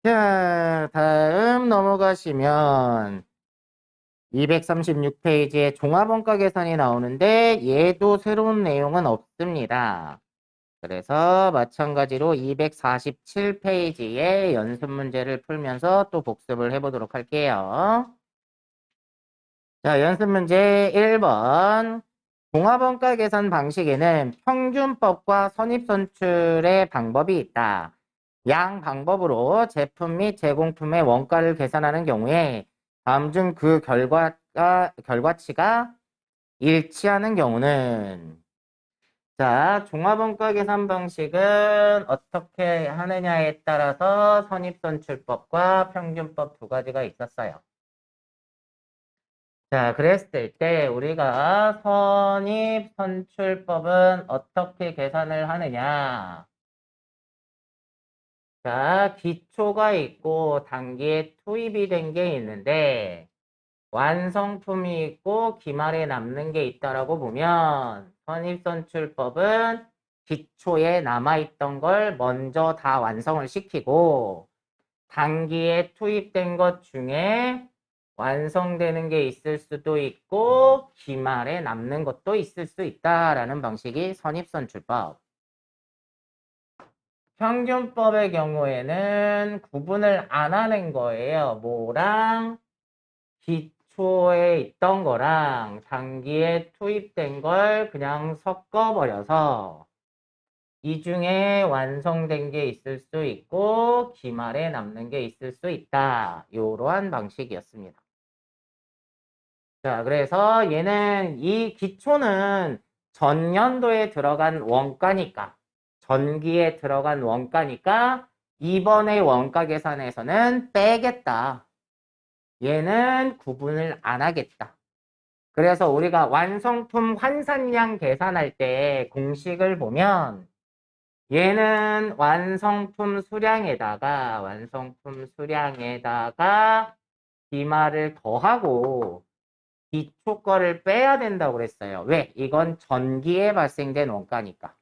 자, 다음 넘어가시면 236페이지에 종합원가 계산이 나오는데 얘도 새로운 내용은 없습니다. 그래서 마찬가지로 247페이지에 연습 문제를 풀면서 또 복습을 해보도록 할게요. 자, 연습 문제 1번. 종합원가 계산 방식에는 평균법과 선입선출의 방법이 있다. 양 방법으로 제품 및 제공품의 원가를 계산하는 경우에 다음 중 그 결과치가 일치하는 경우는 자, 종합원가 계산 방식은 어떻게 하느냐에 따라서 선입선출법과 평균법 두 가지가 있었어요. 자, 그랬을 때 우리가 선입선출법은 어떻게 계산을 하느냐? 자, 기초가 있고 단기에 투입이 된 게 있는데 완성품이 있고 기말에 남는 게 있다라고 보면 선입선출법은 기초에 남아있던 걸 먼저 다 완성을 시키고 단기에 투입된 것 중에 완성되는 게 있을 수도 있고 기말에 남는 것도 있을 수 있다라는 방식이 선입선출법. 평균법의 경우에는 구분을 안 하는 거예요. 뭐랑 기초에 있던 거랑 단기에 투입된 걸 그냥 섞어버려서 이 중에 완성된 게 있을 수 있고 기말에 남는 게 있을 수 있다. 이러한 방식이었습니다. 자, 그래서 얘는 이 기초는 전년도에 들어간 원가니까 전기에 들어간 원가니까 이번에 원가 계산에서는 빼겠다. 얘는 구분을 안 하겠다. 그래서 우리가 완성품 환산량 계산할 때 공식을 보면 얘는 완성품 수량에다가 기말을 더하고 기초 거를 빼야 된다고 그랬어요. 왜? 이건 전기에 발생된 원가니까.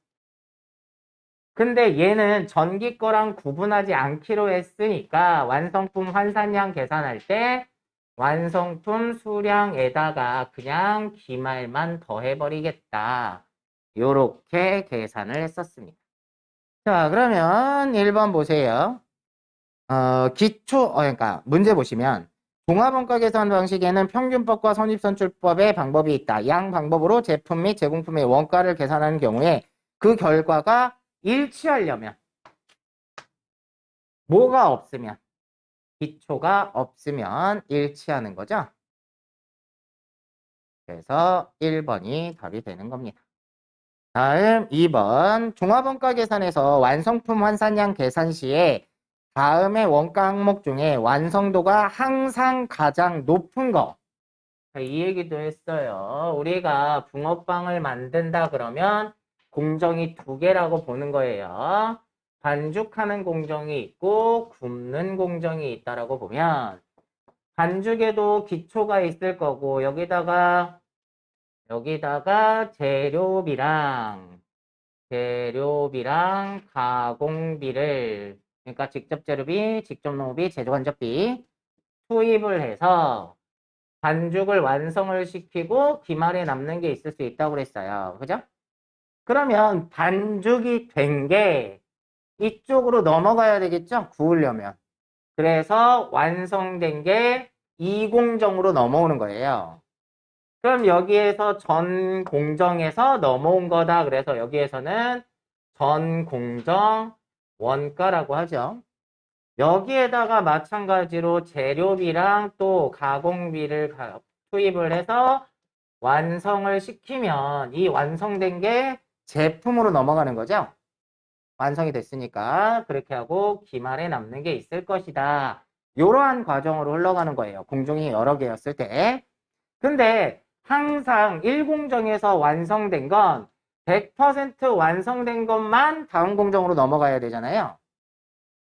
근데 얘는 전기 거랑 구분하지 않기로 했으니까 완성품 환산량 계산할 때 완성품 수량에다가 그냥 기말만 더해버리겠다. 요렇게 계산을 했었습니다. 자, 그러면 1번 보세요. 그러니까 문제 보시면 종합원가 계산 방식에는 평균법과 선입선출법의 방법이 있다. 양 방법으로 제품 및 제공품의 원가를 계산하는 경우에 그 결과가 일치하려면 뭐가 없으면 기초가 없으면 일치하는 거죠. 그래서 1번이 답이 되는 겁니다. 다음 2번 종합원가 계산에서 완성품 환산량 계산 시에 다음의 원가 항목 중에 완성도가 항상 가장 높은 거. 이 얘기도 했어요. 우리가 붕어빵을 만든다 그러면 공정이 두 개라고 보는 거예요. 반죽하는 공정이 있고 굽는 공정이 있다라고 보면 반죽에도 기초가 있을 거고 여기다가 재료비랑 가공비를 그러니까 직접 재료비, 직접 농업비, 제조간접비 투입을 해서 반죽을 완성을 시키고 기말에 남는 게 있을 수 있다고 그랬어요. 그죠? 그러면 반죽이 된 게 이쪽으로 넘어가야 되겠죠? 구우려면. 그래서 완성된 게 이 공정으로 넘어오는 거예요. 그럼 여기에서 전 공정에서 넘어온 거다. 그래서 여기에서는 전 공정 원가라고 하죠. 여기에다가 마찬가지로 재료비랑 또 가공비를 투입을 해서 완성을 시키면 이 완성된 게 제품으로 넘어가는 거죠. 완성이 됐으니까 그렇게 하고 기말에 남는 게 있을 것이다. 이러한 과정으로 흘러가는 거예요. 공정이 여러 개였을 때. 근데 항상 1공정에서 완성된 건 100% 완성된 것만 다음 공정으로 넘어가야 되잖아요.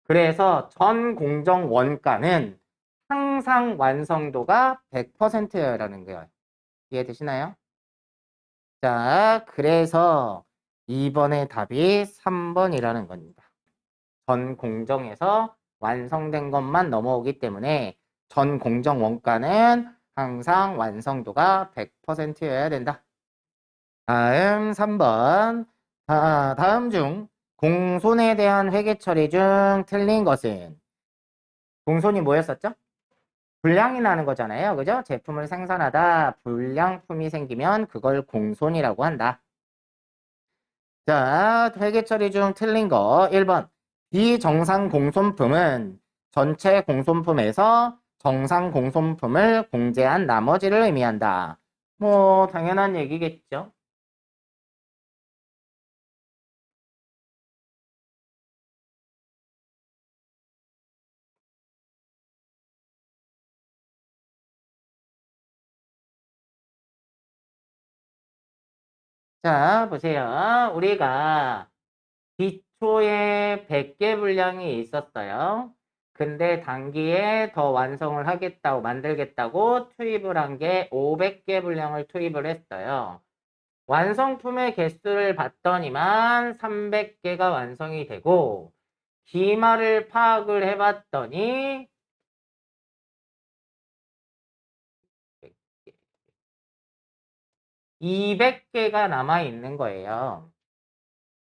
그래서 전 공정 원가는 항상 완성도가 100%라는 거예요. 이해되시나요? 자, 그래서 2번의 답이 3번이라는 겁니다. 전 공정에서 완성된 것만 넘어오기 때문에 전 공정 원가는 항상 완성도가 100%여야 된다. 다음 3번. 다음 중 공손에 대한 회계 처리 중 틀린 것은? 공손이 뭐였었죠? 불량이 나는 거잖아요. 그죠? 제품을 생산하다 불량품이 생기면 그걸 공손이라고 한다. 자, 회계 처리 중 틀린 거 1번. 비정상 공손품은 전체 공손품에서 정상 공손품을 공제한 나머지를 의미한다. 뭐 당연한 얘기겠죠. 자, 보세요. 우리가 기초에 100개 분량이 있었어요. 근데 단기에 더 완성을 하겠다고 만들겠다고 투입을 한 게 500개 분량을 투입을 했어요. 완성품의 개수를 봤더니만 300개가 완성이 되고 기말을 파악을 해봤더니 200개가 남아 있는 거예요.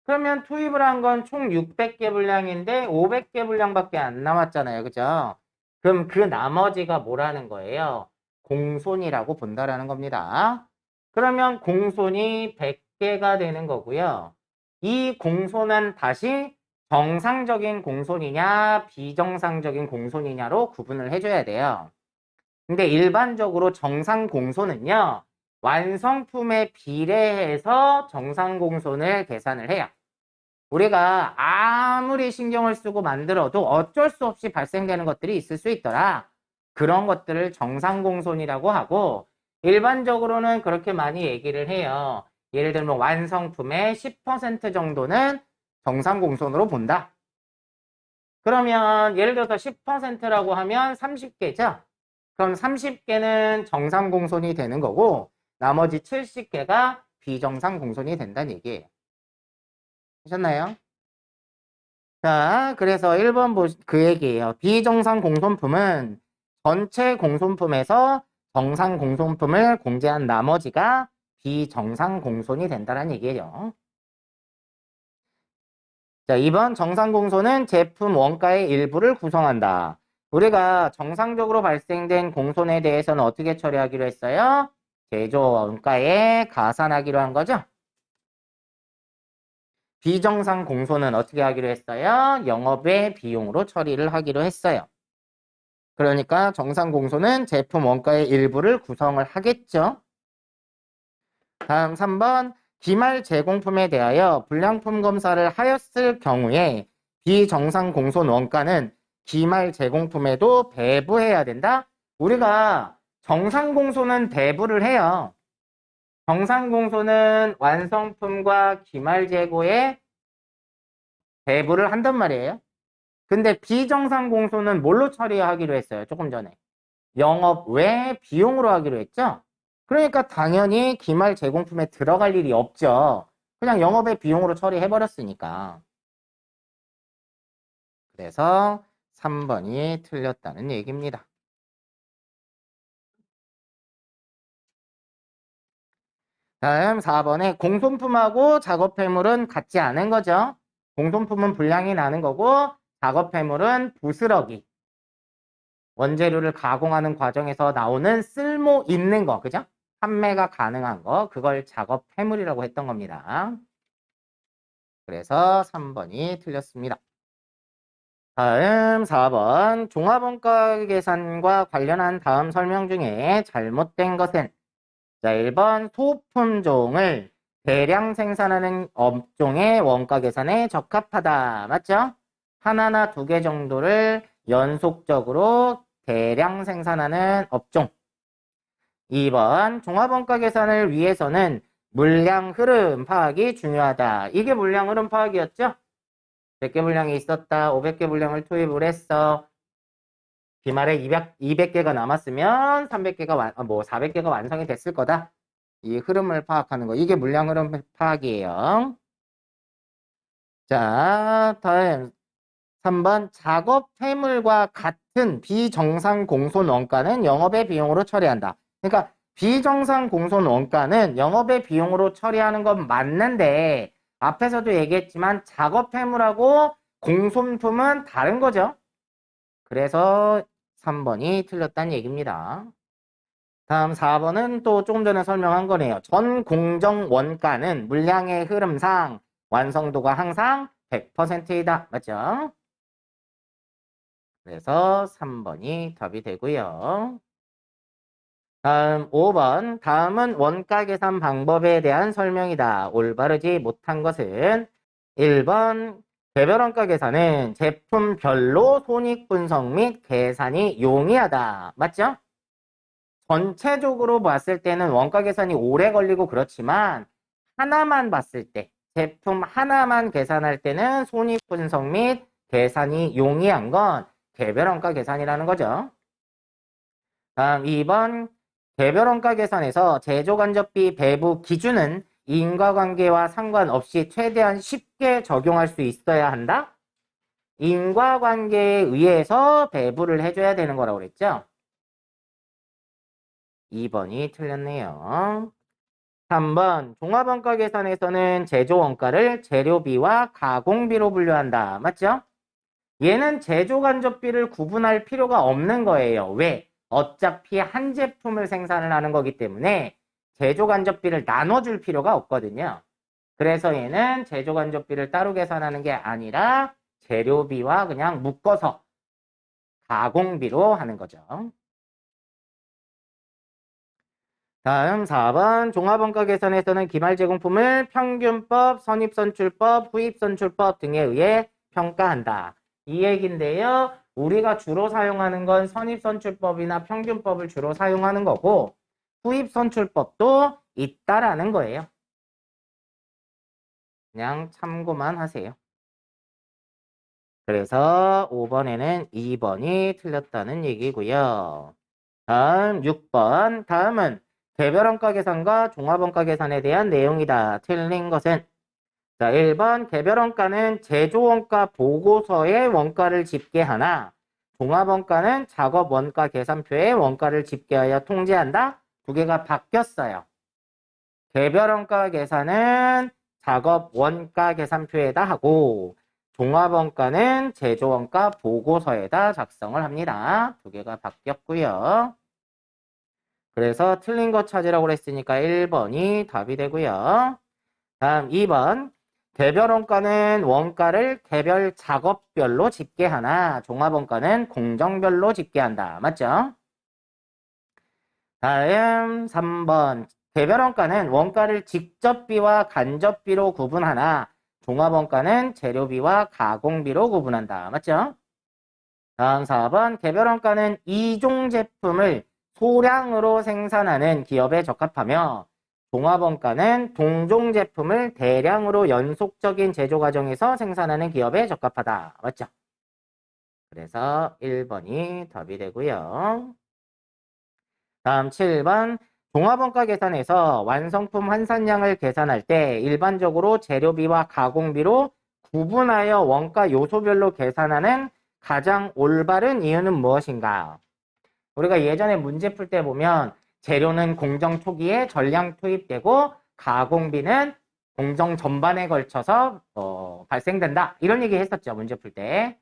그러면 투입을 한 건 총 600개 분량인데 500개 분량밖에 안 남았잖아요. 그죠? 그럼 그 나머지가 뭐라는 거예요? 공손이라고 본다라는 겁니다. 그러면 공손이 100개가 되는 거고요. 이 공손은 다시 정상적인 공손이냐 비정상적인 공손이냐로 구분을 해줘야 돼요. 근데 일반적으로 정상 공손은요. 완성품에 비례해서 정상 공손을 계산을 해요. 우리가 아무리 신경을 쓰고 만들어도 어쩔 수 없이 발생되는 것들이 있을 수 있더라. 그런 것들을 정상 공손이라고 하고 일반적으로는 그렇게 많이 얘기를 해요. 예를 들면 완성품의 10% 정도는 정상 공손으로 본다. 그러면 예를 들어서 10%라고 하면 30개죠. 그럼 30개는 정상 공손이 되는 거고 나머지 70개가 비정상 공손이 된다는 얘기예요. 하셨나요? 자, 그래서 1번 그 얘기예요. 비정상 공손품은 전체 공손품에서 정상 공손품을 공제한 나머지가 비정상 공손이 된다는 얘기예요. 자, 2번 정상 공손은 제품 원가의 일부를 구성한다. 우리가 정상적으로 발생된 공손에 대해서는 어떻게 처리하기로 했어요? 제조 원가에 가산하기로 한 거죠. 비정상 공손은 어떻게 하기로 했어요? 영업의 비용으로 처리를 하기로 했어요. 그러니까 정상 공손은 제품 원가의 일부를 구성을 하겠죠. 다음 3번. 기말 제공품에 대하여 불량품 검사를 하였을 경우에 비정상 공손 원가는 기말 제공품에도 배부해야 된다. 우리가 정상 공손은 배부를 해요. 정상 공손은 완성품과 기말 재고에 배부를 한단 말이에요. 근데 비정상 공손은 뭘로 처리하기로 했어요? 조금 전에. 영업 외 비용으로 하기로 했죠? 그러니까 당연히 기말 제공품에 들어갈 일이 없죠. 그냥 영업의 비용으로 처리해버렸으니까. 그래서 3번이 틀렸다는 얘기입니다. 다음 4번에 공손품하고 작업폐물은 같지 않은 거죠. 공손품은 불량이 나는 거고 작업폐물은 부스러기. 원재료를 가공하는 과정에서 나오는 쓸모 있는 거, 그죠? 판매가 가능한 거, 그걸 작업폐물이라고 했던 겁니다. 그래서 3번이 틀렸습니다. 다음 4번 종합원가 계산과 관련한 다음 설명 중에 잘못된 것은 자 1번 소품종을 대량 생산하는 업종의 원가 계산에 적합하다. 맞죠? 하나나 두 개 정도를 연속적으로 대량 생산하는 업종. 2번 종합원가 계산을 위해서는 물량 흐름 파악이 중요하다. 이게 물량 흐름 파악이었죠? 100개 분량이 있었다. 500개 분량을 투입을 했어. 기말에 200개가 남았으면 400개가 완성이 됐을 거다. 이 흐름을 파악하는 거. 이게 물량 흐름 파악이에요. 자, 다음 3번 작업 퇴물과 같은 비정상 공손 원가는 영업의 비용으로 처리한다. 그러니까 비정상 공손 원가는 영업의 비용으로 처리하는 건 맞는데 앞에서도 얘기했지만 작업 퇴물하고 공손품은 다른 거죠. 그래서 3번이 틀렸다는 얘기입니다. 다음 4번은 또 조금 전에 설명한 거네요. 전 공정 원가는 물량의 흐름상 완성도가 항상 100%이다. 맞죠? 그래서 3번이 답이 되고요. 다음 5번. 다음은 원가 계산 방법에 대한 설명이다. 올바르지 못한 것은 1번 개별 원가 계산은 제품별로 손익 분석 및 계산이 용이하다. 맞죠? 전체적으로 봤을 때는 원가 계산이 오래 걸리고 그렇지만 하나만 봤을 때 제품 하나만 계산할 때는 손익 분석 및 계산이 용이한 건 개별 원가 계산이라는 거죠. 다음 2번 개별 원가 계산에서 제조간접비 배부 기준은 인과관계와 상관없이 최대한 쉽게 적용할 수 있어야 한다. 인과관계에 의해서 배부를 해줘야 되는 거라고 그랬죠. 2번이 틀렸네요. 3번 종합원가 계산에서는 제조원가를 재료비와 가공비로 분류한다. 맞죠? 얘는 제조간접비를 구분할 필요가 없는 거예요. 왜? 어차피 한 제품을 생산을 하는 거기 때문에 제조간접비를 나눠줄 필요가 없거든요. 그래서 얘는 제조간접비를 따로 계산하는 게 아니라 재료비와 그냥 묶어서 가공비로 하는 거죠. 다음 4번 종합원가 계산에서는 기말 제공품을 평균법, 선입선출법, 후입선출법 등에 의해 평가한다. 이 얘긴데요. 우리가 주로 사용하는 건 선입선출법이나 평균법을 주로 사용하는 거고 후입선출법도 있다라는 거예요. 그냥 참고만 하세요. 그래서 5번에는 2번이 틀렸다는 얘기고요. 다음 6번. 다음은 개별원가 계산과 종합원가 계산에 대한 내용이다. 틀린 것은 자, 1번 개별원가는 제조원가 보고서에 원가를 집계하나 종합원가는 작업원가 계산표에 원가를 집계하여 통지한다. 두 개가 바뀌었어요. 개별원가 계산은 작업원가 계산표에다 하고 종합원가는 제조원가 보고서에다 작성을 합니다. 두 개가 바뀌었고요. 그래서 틀린 거 찾으라고 그랬으니까 1번이 답이 되고요. 다음 2번. 개별 원가는 원가를 개별 작업별로 집계하나 종합원가는 공정별로 집계한다. 맞죠? 다음 3번. 개별 원가는 원가를 직접비와 간접비로 구분하나 종합원가는 재료비와 가공비로 구분한다. 맞죠? 다음 4번. 개별 원가는 이종 제품을 소량으로 생산하는 기업에 적합하며 종합원가는 동종 제품을 대량으로 연속적인 제조 과정에서 생산하는 기업에 적합하다. 맞죠? 그래서 1번이 답이 되고요. 다음 7번. 종합원가 계산에서 완성품 환산량을 계산할 때 일반적으로 재료비와 가공비로 구분하여 원가 요소별로 계산하는 가장 올바른 이유는 무엇인가? 우리가 예전에 문제 풀 때 보면 재료는 공정 초기에 전량 투입되고 가공비는 공정 전반에 걸쳐서 발생된다. 이런 얘기 했었죠. 문제 풀 때.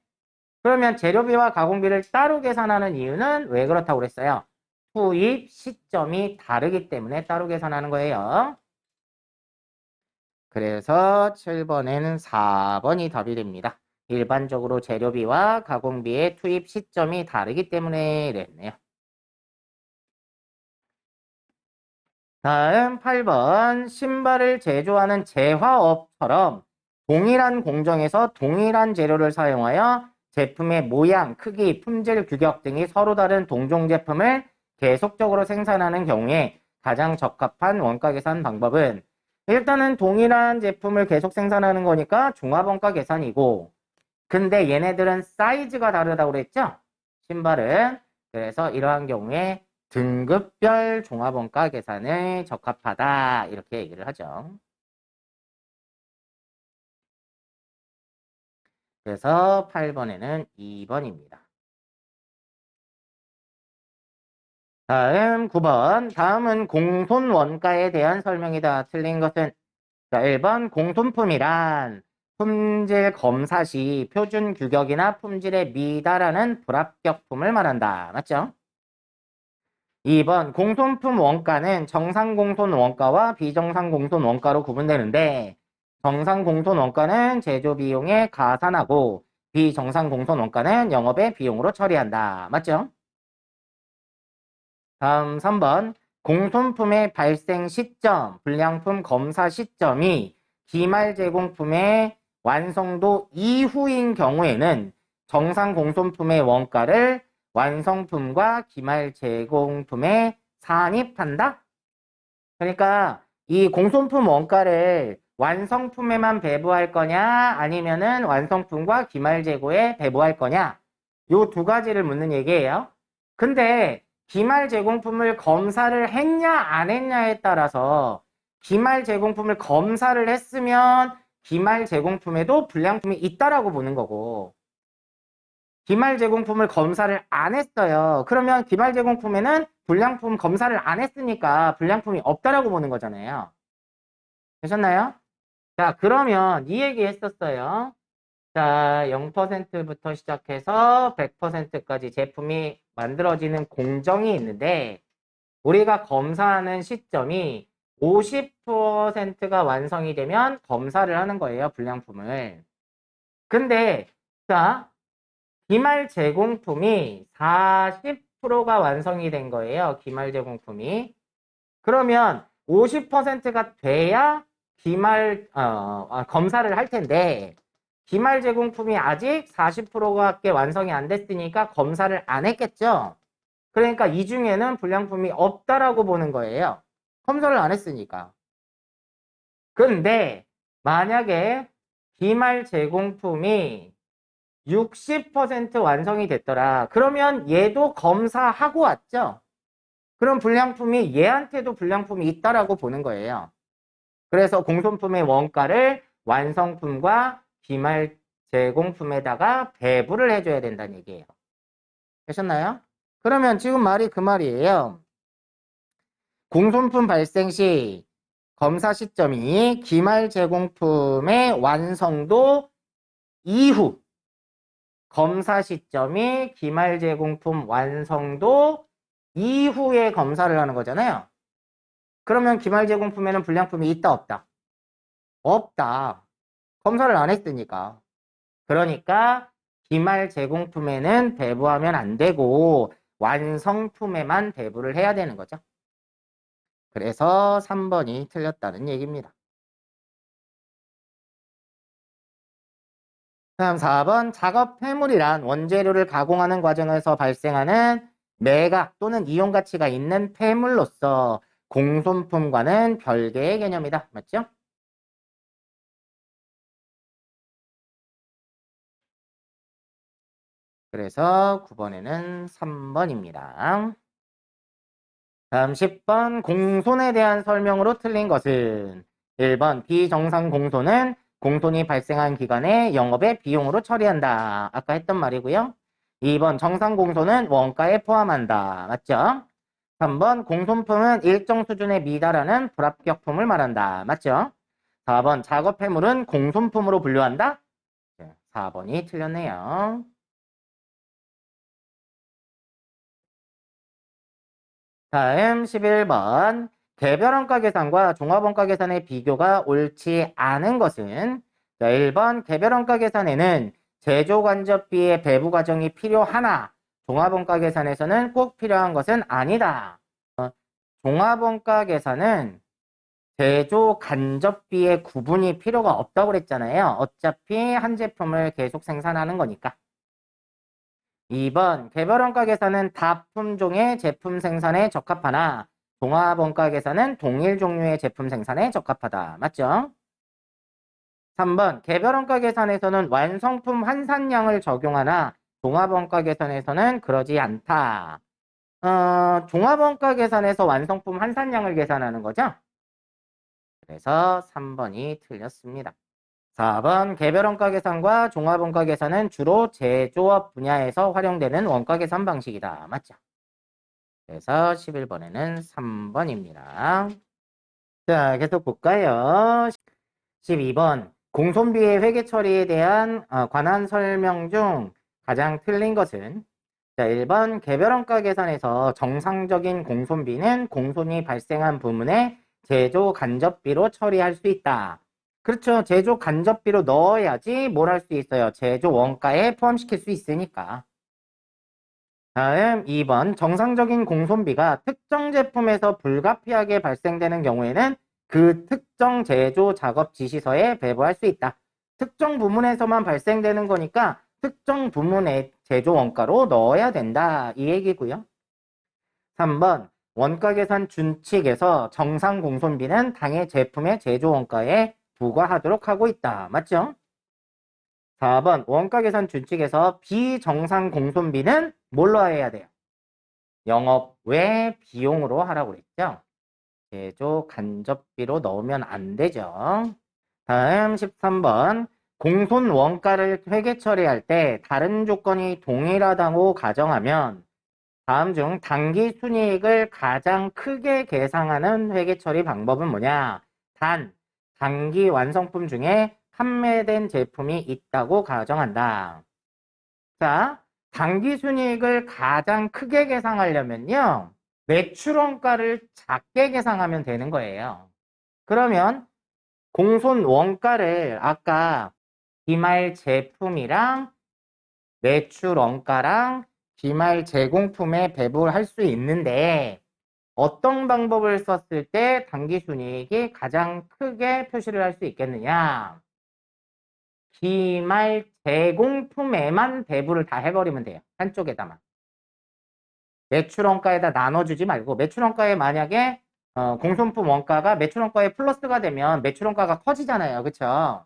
그러면 재료비와 가공비를 따로 계산하는 이유는 왜 그렇다고 그랬어요? 투입 시점이 다르기 때문에 따로 계산하는 거예요. 그래서 7번에는 4번이 답이 됩니다. 일반적으로 재료비와 가공비의 투입 시점이 다르기 때문에 이랬네요. 다음 8번. 신발을 제조하는 제화업처럼 동일한 공정에서 동일한 재료를 사용하여 제품의 모양, 크기, 품질, 규격 등이 서로 다른 동종 제품을 계속적으로 생산하는 경우에 가장 적합한 원가 계산 방법은 일단은 동일한 제품을 계속 생산하는 거니까 종합원가 계산이고 근데 얘네들은 사이즈가 다르다고 그랬죠? 신발은. 그래서 이러한 경우에 등급별 종합원가 계산에 적합하다 이렇게 얘기를 하죠. 그래서 8번에는 2번입니다. 다음 9번. 다음은 공손 원가에 대한 설명이다. 틀린 것은 자, 1번 공손품이란 품질 검사 시 표준 규격이나 품질에 미달하는 불합격품을 말한다. 맞죠? 2번 공손품 원가는 정상 공손 원가와 비정상 공손 원가로 구분되는데 정상 공손 원가는 제조 비용에 가산하고 비정상 공손 원가는 영업의 비용으로 처리한다. 맞죠? 다음 3번. 공손품의 발생 시점, 불량품 검사 시점이 기말 제공품의 완성도 이후인 경우에는 정상 공손품의 원가를 완성품과 기말 제공품에 산입한다? 그러니까 이 공손품 원가를 완성품에만 배부할 거냐 아니면은 완성품과 기말 재고에 배부할 거냐 요 두 가지를 묻는 얘기예요. 근데 기말 제공품을 검사를 했냐 안 했냐에 따라서 기말 제공품을 검사를 했으면 기말 제공품에도 불량품이 있다라고 보는 거고 기말 제공품을 검사를 안 했어요. 그러면 기말 제공품에는 불량품 검사를 안 했으니까 불량품이 없다라고 보는 거잖아요. 되셨나요? 자, 그러면 이 얘기 했었어요. 자, 0%부터 시작해서 100%까지 제품이 만들어지는 공정이 있는데 우리가 검사하는 시점이 50%가 완성이 되면 검사를 하는 거예요, 불량품을. 근데 자, 기말 제공품이 40%가 완성이 된 거예요, 기말 제공품이. 그러면 50%가 돼야 검사를 할 텐데 기말 제공품이 아직 40%밖에 완성이 안 됐으니까 검사를 안 했겠죠. 그러니까 이 중에는 불량품이 없다라고 보는 거예요. 검사를 안 했으니까. 근데 만약에 기말 제공품이 60% 완성이 됐더라. 그러면 얘도 검사하고 왔죠. 그럼 불량품이 얘한테도 불량품이 있다라고 보는 거예요. 그래서 공손품의 원가를 완성품과 기말 제공품에다가 배부를 해줘야 된다는 얘기예요. 되셨나요? 그러면 지금 말이 그 말이에요. 공손품 발생 시 검사 시점이 기말 제공품의 완성도 이후 검사 시점이 기말 제공품 완성도 이후에 검사를 하는 거잖아요. 그러면 기말 제공품에는 불량품이 있다 없다? 없다. 검사를 안 했으니까. 그러니까 기말 제공품에는 배부하면 안 되고 완성품에만 배부를 해야 되는 거죠. 그래서 3번이 틀렸다는 얘기입니다. 다음 4번 작업 폐물이란 원재료를 가공하는 과정에서 발생하는 매각 또는 이용 가치가 있는 폐물로서 공손품과는 별개의 개념이다. 맞죠? 그래서 9번에는 3번입니다. 다음 10번 공손에 대한 설명으로 틀린 것은 1번 비정상 공손은 공손이 발생한 기간에 영업의 비용으로 처리한다. 아까 했던 말이고요. 2번 정상 공손은 원가에 포함한다. 맞죠? 3번 공손품은 일정 수준에 미달하는 불합격품을 말한다. 맞죠? 4번 작업 해물은 공손품으로 분류한다. 4번이 틀렸네요. 다음 11번. 개별원가 계산과 종합원가 계산의 비교가 옳지 않은 것은 자, 1번 개별원가 계산에는 제조간접비의 배부 과정이 필요하나 종합원가 계산에서는 꼭 필요한 것은 아니다. 종합원가 계산은 제조 간접비의 구분이 필요가 없다고 그랬잖아요. 어차피 한 제품을 계속 생산하는 거니까. 2번 개별원가 계산은 다품종의 제품 생산에 적합하나 종합원가 계산은 동일 종류의 제품 생산에 적합하다. 맞죠? 3번 개별원가 계산에서는 완성품 환산량을 적용하나 종합원가 계산에서는 그러지 않다. 종합원가 계산에서 완성품 환산량을 계산하는 거죠? 그래서 3번이 틀렸습니다. 4번 개별 원가 계산과 종합 원가 계산은 주로 제조업 분야에서 활용되는 원가 계산 방식이다. 맞죠? 그래서 11번에는 3번입니다. 자, 계속 볼까요? 12번 공손비의 회계 처리에 대한 관한 설명 중 가장 틀린 것은 자, 1번 개별 원가 계산에서 정상적인 공손비는 공손이 발생한 부문의 제조 간접비로 처리할 수 있다. 그렇죠. 제조 간접비로 넣어야지 뭘 할 수 있어요. 제조 원가에 포함시킬 수 있으니까. 다음 2번 정상적인 공손비가 특정 제품에서 불가피하게 발생되는 경우에는 그 특정 제조 작업 지시서에 배부할 수 있다. 특정 부문에서만 발생되는 거니까 특정 부문의 제조 원가로 넣어야 된다. 이 얘기고요. 3번 원가 계산 준칙에서 정상 공손비는 당해 제품의 제조 원가에 부과하도록 하고 있다. 맞죠? 4번 원가 계산 준칙에서 비정상 공손비는 뭘로 해야 돼요? 영업 외 비용으로 하라고 그랬죠? 제조 간접비로 넣으면 안 되죠. 다음 13번 공손 원가를 회계 처리할 때 다른 조건이 동일하다고 가정하면 다음 중 당기 순이익을 가장 크게 계상하는 회계 처리 방법은 뭐냐? 단, 당기 완성품 중에 판매된 제품이 있다고 가정한다. 자, 당기 순이익을 가장 크게 계상하려면요. 매출 원가를 작게 계상하면 되는 거예요. 그러면 공손 원가를 아까 기말 제품이랑 매출 원가랑 기말 제공품에 배부할 수 있는데 어떤 방법을 썼을 때 당기순이익이 가장 크게 표시를 할 수 있겠느냐? 기말 제공품에만 배부를 다 해버리면 돼요. 한쪽에다만. 매출 원가에다 나눠주지 말고 매출 원가에 만약에 공손품 원가가 매출 원가에 플러스가 되면 매출 원가가 커지잖아요. 그쵸?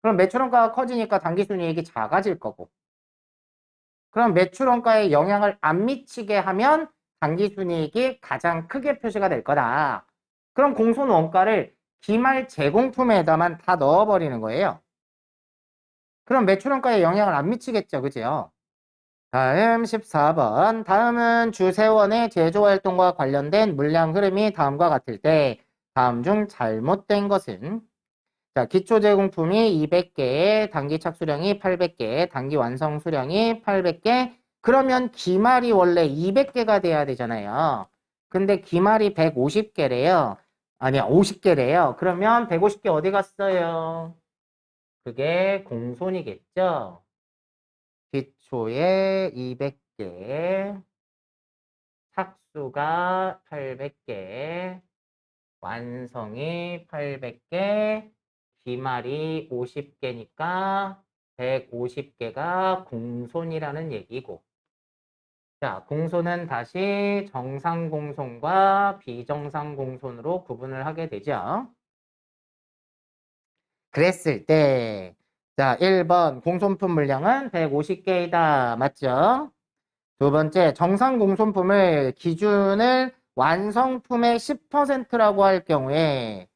그럼 매출 원가가 커지니까 당기순이익이 작아질 거고 그럼 매출 원가에 영향을 안 미치게 하면 당기순이익이 가장 크게 표시가 될 거다. 그럼 공손 원가를 기말 제공품에다만 다 넣어버리는 거예요. 그럼 매출 원가에 영향을 안 미치겠죠. 그죠? 다음 14번. 다음은 주세원의 제조활동과 관련된 물량 흐름이 다음과 같을 때 다음 중 잘못된 것은 자, 기초 제공품이 200개, 단기 착수량이 800개, 단기 완성 수량이 800개. 그러면 기말이 원래 200개가 돼야 되잖아요. 근데 기말이 150개래요. 아니야, 50개래요. 그러면 150개 어디 갔어요? 그게 공손이겠죠? 기초에 200개, 착수가 800개, 완성이 800개, 기말이 50개니까 150개가 공손이라는 얘기고 자, 공손은 다시 정상 공손과 비정상 공손으로 구분을 하게 되죠. 그랬을 때 자, 1번 공손품 물량은 150개이다. 맞죠? 두 번째, 정상 공손품을 기준을 완성품의 10%라고 할 경우에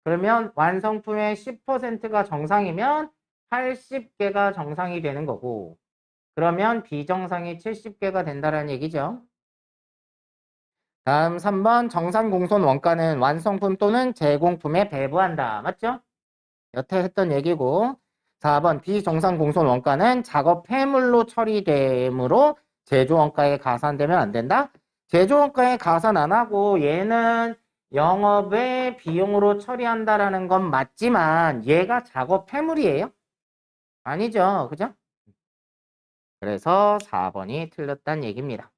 그러면 완성품의 10%가 정상이면 80개가 정상이 되는 거고 그러면 비정상이 70개가 된다는 얘기죠. 다음 3번 정상 공손 원가는 완성품 또는 제공품에 배부한다. 맞죠? 여태 했던 얘기고 4번 비정상 공손 원가는 작업 폐물로 처리되므로 제조 원가에 가산되면 안 된다. 제조 원가에 가산 안 하고 얘는 영업의 비용으로 처리한다라는 건 맞지만 얘가 작업 폐물이에요? 아니죠. 그죠? 그래서 4번이 틀렸다는 얘기입니다.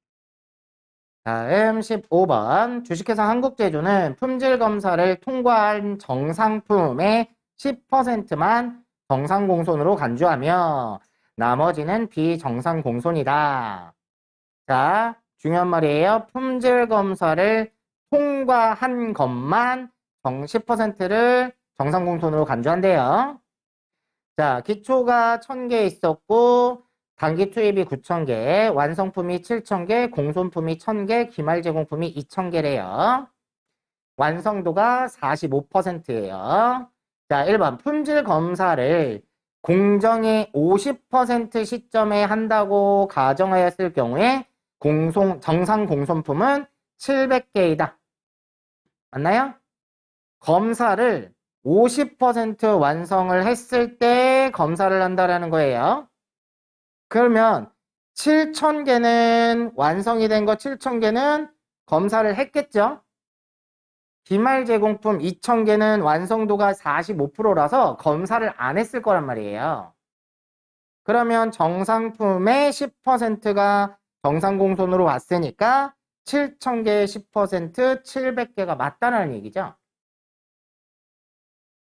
다음 15번 주식회사 한국제조는 품질 검사를 통과한 정상품의 10%만 정상 공손으로 간주하며 나머지는 비정상 공손이다. 자, 중요한 말이에요. 품질 검사를 통과한 것만 10%를 정상 공손으로 간주한대요. 자, 기초가 1000개 있었고 단기 투입이 9,000개, 완성품이 7,000개, 공손품이 1,000개, 기말 제공품이 2,000개래요. 완성도가 45%예요. 자, 1번 품질 검사를 공정의 50% 시점에 한다고 가정하였을 경우에 정상 공손품은 700개이다. 맞나요? 검사를 50% 완성을 했을 때 검사를 한다라는 거예요. 그러면 7,000개는 완성이 된 거 7,000개는 검사를 했겠죠? 기말 제공품 2,000개는 완성도가 45%라서 검사를 안 했을 거란 말이에요. 그러면 정상품의 10%가 정상공손으로 왔으니까 7,000개의 10% 700개가 맞다는 얘기죠.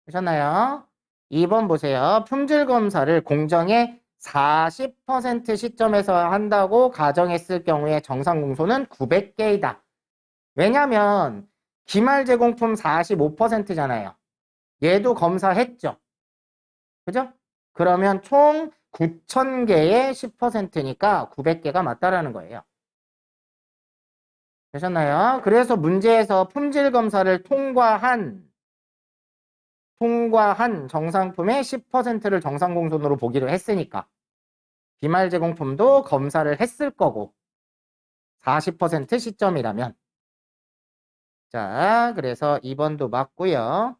되셨나요? 2번 보세요. 품질 검사를 공정의 40% 시점에서 한다고 가정했을 경우에 정상 공소는 900개이다. 왜냐면 기말 제공품 45%잖아요. 얘도 검사했죠. 그죠? 그러면 총 9,000개의 10%니까 900개가 맞다라는 거예요. 되셨나요? 그래서 문제에서 품질 검사를 통과한 정상품의 10%를 정상공손으로 보기로 했으니까 기말 제공품도 검사를 했을 거고 40% 시점이라면 자, 그래서 2번도 맞고요.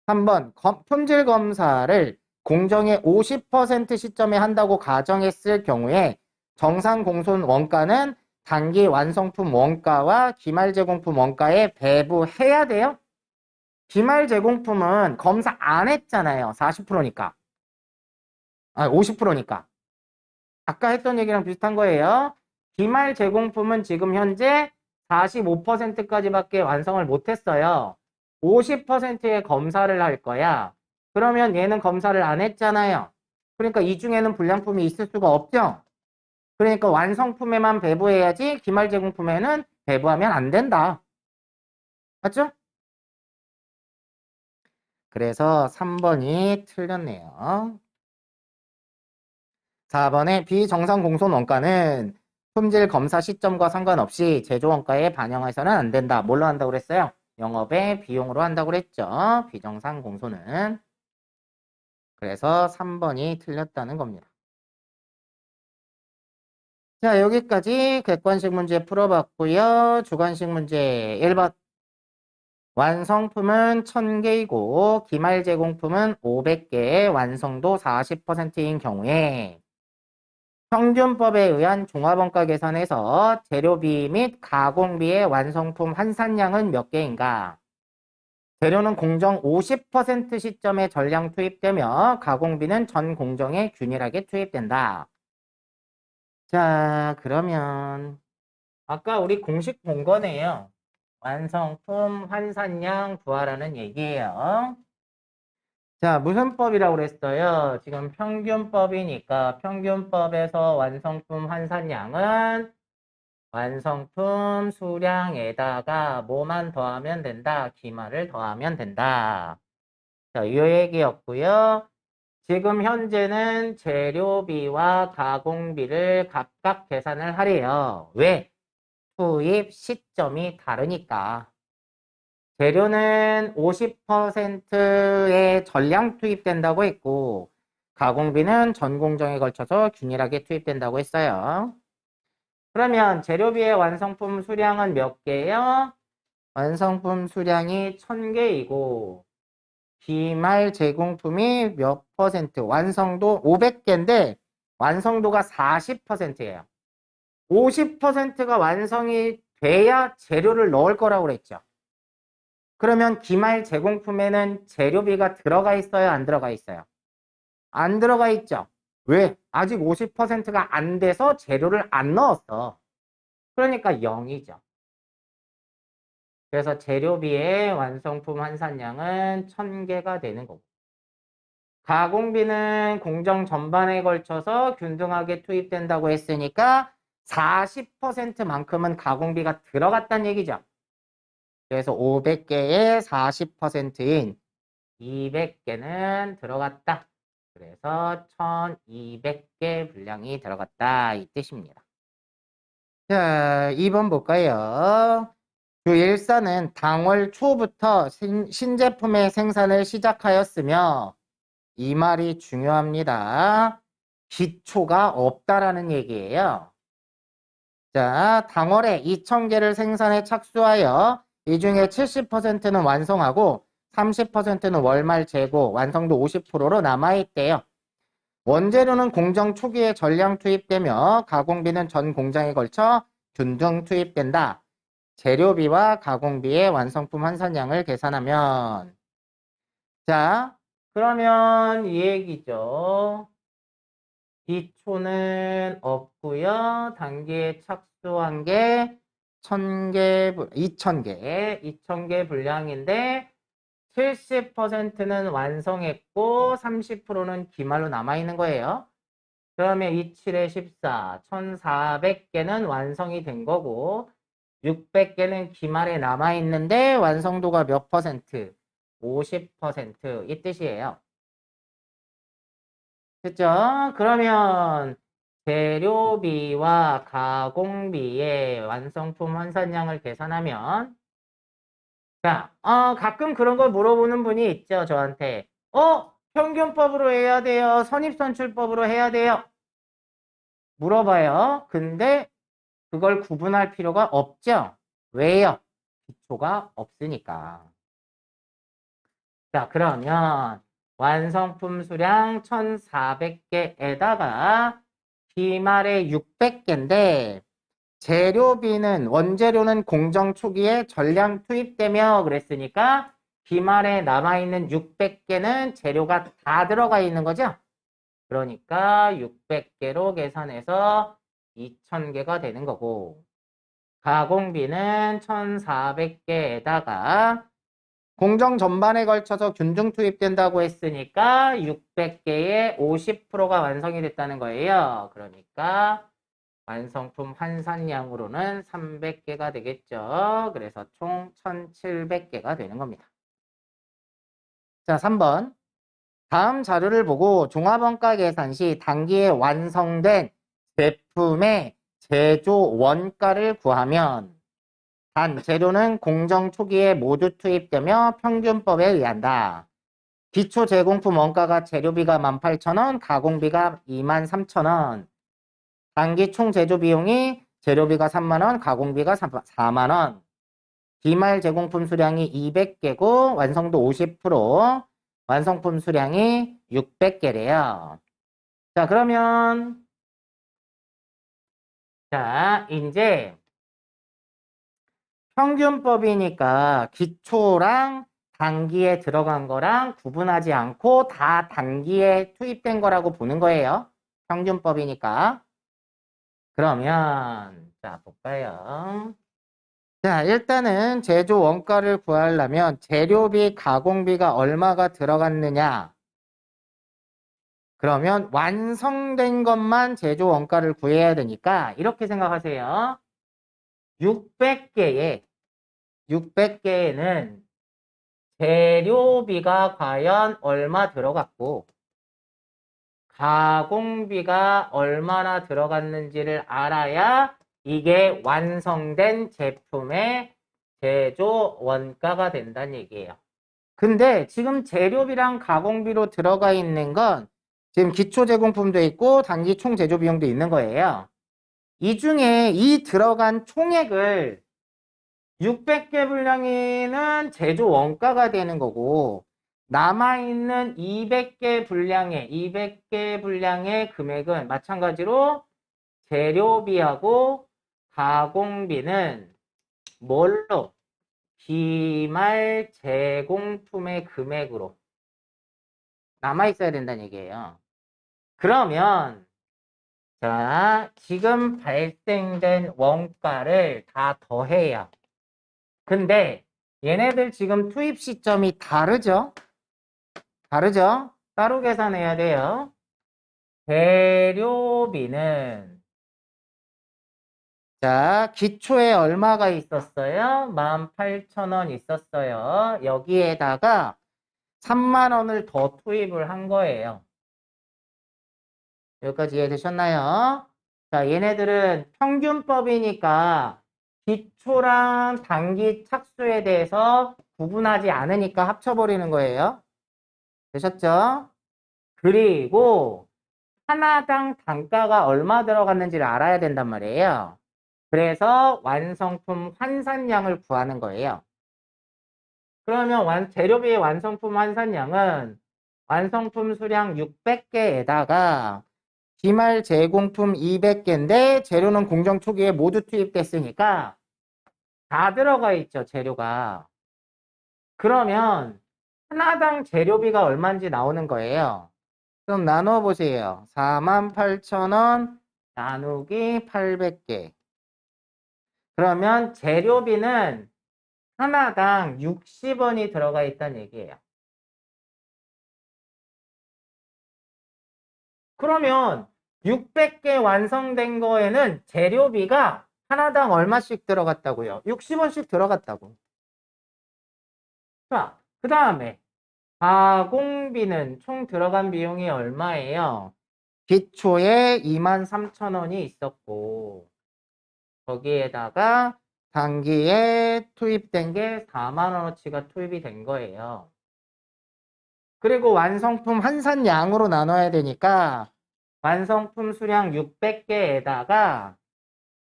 3번 품질 검사를 공정의 50% 시점에 한다고 가정했을 경우에 정상공손 원가는 단기 완성품 원가와 기말 제공품 원가에 배부해야 돼요. 기말 제공품은 검사 안 했잖아요. 40%니까. 아, 50%니까. 아까 했던 얘기랑 비슷한 거예요. 기말 제공품은 지금 현재 45%까지밖에 완성을 못했어요. 50%의 검사를 할 거야. 그러면 얘는 검사를 안 했잖아요. 그러니까 이 중에는 불량품이 있을 수가 없죠. 그러니까 완성품에만 배부해야지 기말 제공품에는 배부하면 안 된다. 맞죠? 그래서 3번이 틀렸네요. 4번의 비정상 공손 원가는 품질 검사 시점과 상관없이 제조 원가에 반영해서는 안 된다. 뭘로 한다고 그랬어요? 영업의 비용으로 한다고 그랬죠. 비정상 공손은. 그래서 3번이 틀렸다는 겁니다. 자, 여기까지 객관식 문제 풀어봤고요. 주관식 문제 1번. 완성품은 1000개이고 기말 제공품은 500개, 완성도 40%인 경우에 평균법에 의한 종합원가 계산에서 재료비 및 가공비의 완성품 환산량은 몇 개인가? 재료는 공정 50% 시점에 전량 투입되며 가공비는 전 공정에 균일하게 투입된다. 자, 그러면 아까 우리 공식 본 거네요. 완성품 환산량 구하라는 얘기예요. 자, 무슨 법이라고 그랬어요? 지금 평균법이니까 평균법에서 완성품 환산량은 완성품 수량에다가 뭐만 더하면 된다? 기말을 더하면 된다. 자, 이 얘기였고요. 지금 현재는 재료비와 가공비를 각각 계산을 하래요. 왜? 투입 시점이 다르니까. 재료는 50%의 전량 투입된다고 했고 가공비는 전 공정에 걸쳐서 균일하게 투입된다고 했어요. 그러면 재료비의 완성품 수량은 몇 개예요? 완성품 수량이 1000개이고 기말 제공품이 몇 퍼센트? 완성도 500개인데 완성도가 40%예요. 50%가 완성이 돼야 재료를 넣을 거라고 그랬죠. 그러면 기말 제공품에는 재료비가 들어가 있어요? 안 들어가 있어요? 안 들어가 있죠. 왜? 아직 50%가 안 돼서 재료를 안 넣었어. 그러니까 0이죠. 그래서 재료비의 완성품 환산량은 1000개가 되는 거고. 가공비는 공정 전반에 걸쳐서 균등하게 투입된다고 했으니까 40%만큼은 가공비가 들어갔다는 얘기죠. 그래서 500개의 40%인 200개는 들어갔다. 그래서 1200개 분량이 들어갔다. 이 뜻입니다. 자, 2번 볼까요? 일사는 당월 초부터 신제품의 생산을 시작하였으며 이 말이 중요합니다. 기초가 없다라는 얘기예요. 자, 당월에 2,000개를 생산에 착수하여 이 중에 70%는 완성하고 30%는 월말 재고, 완성도 50%로 남아있대요. 원재료는 공정 초기에 전량 투입되며 가공비는 전 공장에 걸쳐 균등 투입된다. 재료비와 가공비의 완성품 환산량을 계산하면 자, 그러면 이 얘기죠. 기초는 없고요. 단기에 착수한 게 1,000개, 2,000개 분량인데 70%는 완성했고 30%는 기말로 남아있는 거예요. 그러면 27에 14, 1,400개는 완성이 된 거고 600개는 기말에 남아있는데 완성도가 몇 퍼센트? 50% 이 뜻이에요. 됐죠? 그러면 재료비와 가공비의 완성품 환산량을 계산하면 자, 가끔 그런 걸 물어보는 분이 있죠, 저한테. 평균법으로 해야 돼요? 선입선출법으로 해야 돼요? 물어봐요. 근데 그걸 구분할 필요가 없죠? 왜요? 기초가 없으니까. 자, 그러면 완성품 수량 1,400개에다가 기말에 600개인데 재료비는 원재료는 공정 초기에 전량 투입되며 그랬으니까 기말에 남아있는 600개는 재료가 다 들어가 있는 거죠. 그러니까 600개로 계산해서 2,000개가 되는 거고 가공비는 1,400개에다가 공정 전반에 걸쳐서 균등 투입된다고 했으니까 600개의 50%가 완성이 됐다는 거예요. 그러니까 완성품 환산량으로는 300개가 되겠죠. 그래서 총 1,700개가 되는 겁니다. 자, 3번. 다음 자료를 보고 종합원가 계산 시 단기에 완성된 제품의 제조 원가를 구하면 단 재료는 공정 초기에 모두 투입되며 평균법에 의한다. 기초 제공품 원가가 재료비가 18,000원, 가공비가 23,000원. 단기 총 제조 비용이 재료비가 3만원, 가공비가 4만원. 기말 제공품 수량이 200개고 완성도 50%, 완성품 수량이 600개래요. 자, 그러면 자, 이제 평균법이니까 기초랑 단기에 들어간 거랑 구분하지 않고 다 단기에 투입된 거라고 보는 거예요. 평균법이니까. 그러면 자, 볼까요? 자, 일단은 제조 원가를 구하려면 재료비, 가공비가 얼마가 들어갔느냐? 그러면 완성된 것만 제조 원가를 구해야 되니까 이렇게 생각하세요. 600개에는 재료비가 과연 얼마 들어갔고 가공비가 얼마나 들어갔는지를 알아야 이게 완성된 제품의 제조 원가가 된다는 얘기예요. 근데 지금 재료비랑 가공비로 들어가 있는 건 지금 기초 제공품도 있고 단기 총 제조 비용도 있는 거예요. 이 중에 이 들어간 총액을 600개 분량에는 제조 원가가 되는 거고 남아있는 200개 분량의 금액은 마찬가지로 재료비하고 가공비는 뭘로? 기말 제공품의 금액으로 남아있어야 된다는 얘기예요. 그러면 자, 지금 발생된 원가를 다 더해요. 근데 얘네들 지금 투입 시점이 다르죠? 다르죠? 따로 계산해야 돼요. 재료비는 자, 기초에 얼마가 있었어요? 18,000원 있었어요. 여기에다가 3만 원을 더 투입을 한 거예요. 여기까지 이해되셨나요? 자, 얘네들은 평균법이니까 기초랑 단기 착수에 대해서 구분하지 않으니까 합쳐버리는 거예요. 되셨죠? 그리고 하나당 단가가 얼마 들어갔는지를 알아야 된단 말이에요. 그래서 완성품 환산량을 구하는 거예요. 그러면 재료비의 완성품 환산량은 완성품 수량 600개에다가 기말 제공품 200개인데 재료는 공정 초기에 모두 투입됐으니까 다 들어가 있죠, 재료가. 그러면 하나당 재료비가 얼마인지 나오는 거예요. 그럼 나눠 보세요. 48,000원 나누기 800개. 그러면 재료비는 하나당 60원이 들어가 있다는 얘기예요. 그러면 600개 완성된 거에는 재료비가 하나당 얼마씩 들어갔다고요? 60원씩 들어갔다고. 자, 그 다음에 가공비는 총 들어간 비용이 얼마예요? 기초에 23,000원이 있었고 거기에다가 단기에 투입된 게 4만 원어치가 투입이 된 거예요. 그리고 완성품 환산량으로 나눠야 되니까 완성품 수량 600개에다가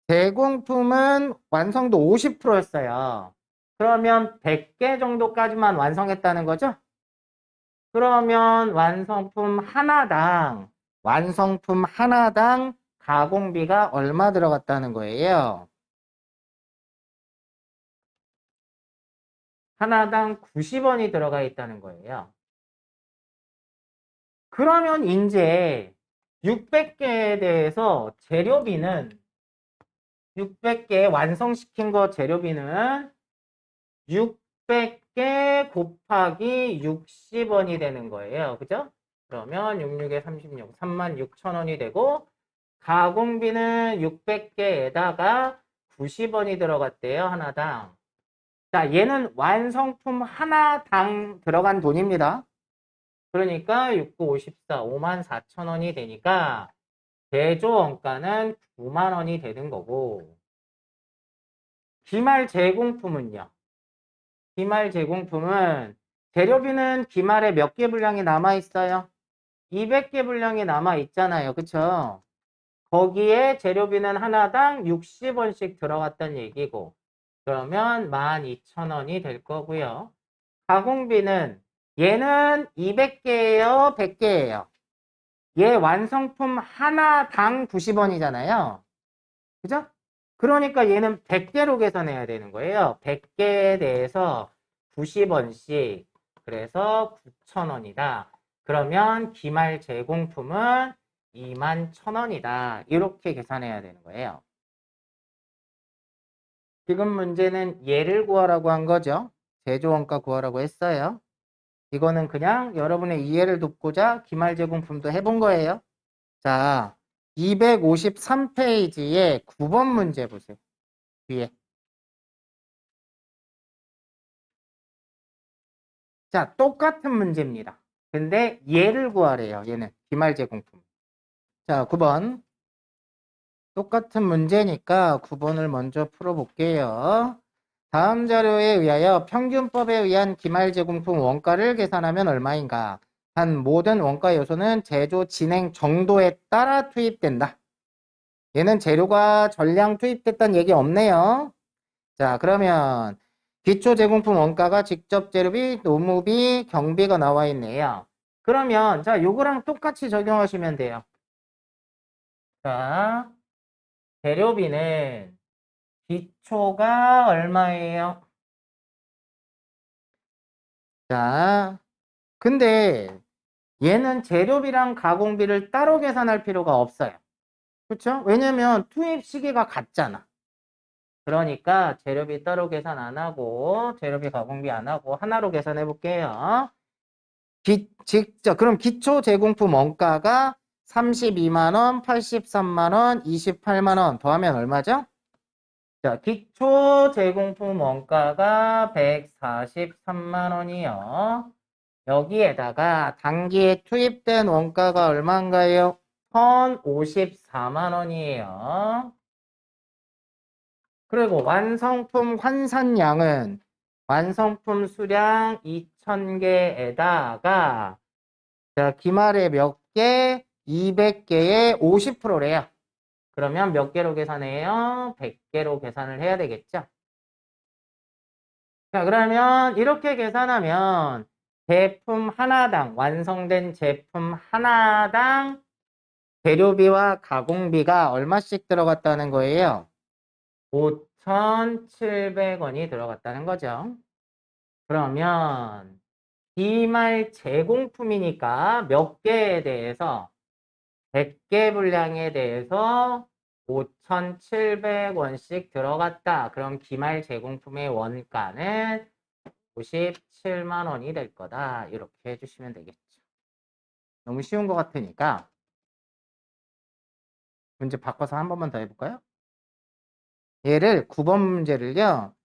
제공품은 완성도 50%였어요. 그러면 100개 정도까지만 완성했다는 거죠? 그러면 완성품 하나당 가공비가 얼마 들어갔다는 거예요? 하나당 90원이 들어가 있다는 거예요. 그러면 이제 600개에 대해서 재료비는 600개 완성시킨 거 재료비는 600개 곱하기 60원이 되는 거예요. 그죠? 그러면 66에 36, 36,000원이 되고 가공비는 600개에다가 90원이 들어갔대요. 하나당. 자, 얘는 완성품 하나당 들어간 돈입니다. 그러니까 6, 9, 54, 54,000원이 되니까 제조 원가는 9만 원이 되는 거고 기말 제공품은요. 기말 제공품은 재료비는 기말에 몇 개 분량이 남아 있어요? 200개 분량이 남아 있잖아요. 그쵸? 거기에 재료비는 하나당 60원씩 들어갔다는 얘기고 그러면 12,000원이 될 거고요. 가공비는 얘는 200개예요, 100개예요. 얘 완성품 하나당 90원이잖아요. 그죠? 그러니까 얘는 100개로 계산해야 되는 거예요. 100개에 대해서 90원씩. 그래서 9,000원이다. 그러면 기말 제공품은 21,000원이다. 이렇게 계산해야 되는 거예요. 지금 문제는 얘를 구하라고 한 거죠. 제조원가 구하라고 했어요. 이거는 그냥 여러분의 이해를 돕고자 기말 제공품도 해본 거예요. 자, 253페이지에 9번 문제 보세요. 뒤에. 자, 똑같은 문제입니다. 근데 얘를 구하래요. 얘는 기말 제공품. 자, 9번. 똑같은 문제니까 9번을 먼저 풀어볼게요. 다음 자료에 의하여 평균법에 의한 기말 제공품 원가를 계산하면 얼마인가? 한 모든 원가 요소는 제조 진행 정도에 따라 투입된다. 얘는 재료가 전량 투입됐다는 얘기 없네요. 자, 그러면 기초 제공품 원가가 직접 재료비, 노무비, 경비가 나와 있네요. 그러면 자, 요거랑 똑같이 적용하시면 돼요. 자, 재료비는 기초가 얼마예요? 자, 근데 얘는 재료비랑 가공비를 따로 계산할 필요가 없어요. 그렇죠? 왜냐면 투입 시기가 같잖아. 그러니까 재료비 따로 계산 안 하고 재료비 가공비 안 하고 하나로 계산해 볼게요. 그럼 기초 제공품 원가가 32만 원, 83만 원, 28만 원 더하면 얼마죠? 자, 기초 제공품 원가가 143만 원이요. 여기에다가 단기에 투입된 원가가 얼마인가요? 1,054만 원이에요. 그리고 완성품 환산량은 완성품 수량 2,000개에다가 기말에 몇 개? 200개에 50%래요. 그러면 몇 개로 계산해요? 100개로 계산을 해야 되겠죠? 자, 그러면 이렇게 계산하면 제품 하나당, 완성된 제품 하나당 재료비와 가공비가 얼마씩 들어갔다는 거예요? 5,700원이 들어갔다는 거죠. 그러면 기말 제공품이니까 몇 개에 대해서 100개 분량에 대해서 5,700원씩 들어갔다. 그럼 기말 제공품의 원가는 57만 원이 될 거다. 이렇게 해주시면 되겠죠. 너무 쉬운 것 같으니까 문제 바꿔서 한 번만 더 해볼까요? 얘를 9번 문제를요.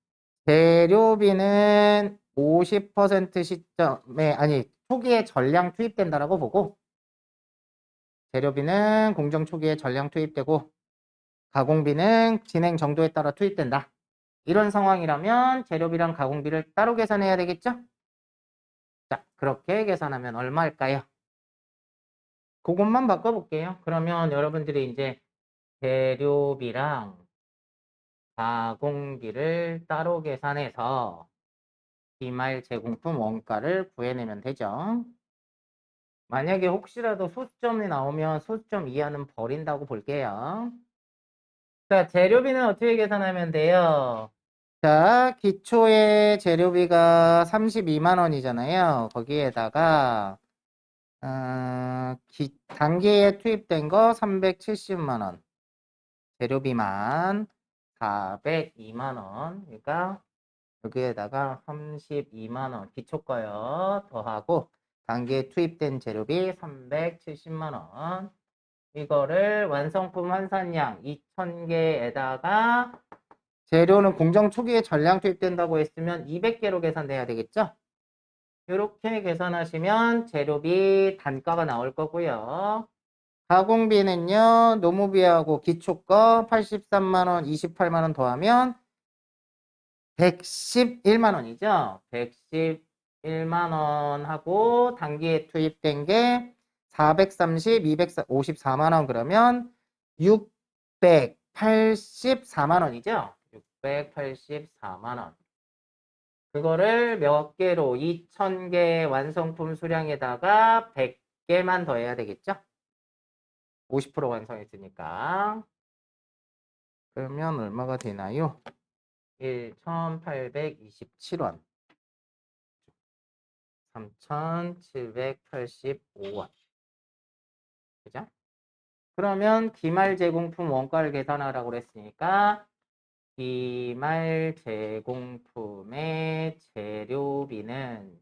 재료비는 50% 시점에 초기에 전량 투입된다라고 보고 재료비는 공정 초기에 전량 투입되고 가공비는 진행 정도에 따라 투입된다. 이런 상황이라면 재료비랑 가공비를 따로 계산해야 되겠죠? 자, 그렇게 계산하면 얼마일까요? 그것만 바꿔볼게요. 그러면 여러분들이 이제 재료비랑 가공비를 따로 계산해서 기말 제공품 원가를 구해내면 되죠. 만약에 혹시라도 소수점이 나오면 소수점 이하는 버린다고 볼게요. 자, 재료비는 어떻게 계산하면 돼요? 자, 기초의 재료비가 32만 원이잖아요. 거기에다가 단기에 투입된 거 370만 원. 재료비만 402만 원. 그러니까 여기에다가 32만 원 기초 거요. 더하고 단기에 투입된 재료비 370만 원. 이거를 완성품 환산량 2,000개에다가 재료는 공정 초기에 전량 투입된다고 했으면 200개로 계산돼야 되겠죠? 이렇게 계산하시면 재료비 단가가 나올 거고요. 가공비는요. 노무비하고 기초거 83만 원, 28만 원 더하면 111만 원이죠. 111만 원 하고 단기에 투입된 게 430, 254만 원 그러면 684만 원이죠. 684만 원. 그거를 몇 개로 2,000개 완성품 수량에다가 100개만 더해야 되겠죠? 50% 완성했으니까. 그러면 얼마가 되나요? 1,827원. 3,785원. 그죠? 그러면 기말 제공품 원가를 계산하라고 그랬으니까 기말 제공품의 재료비는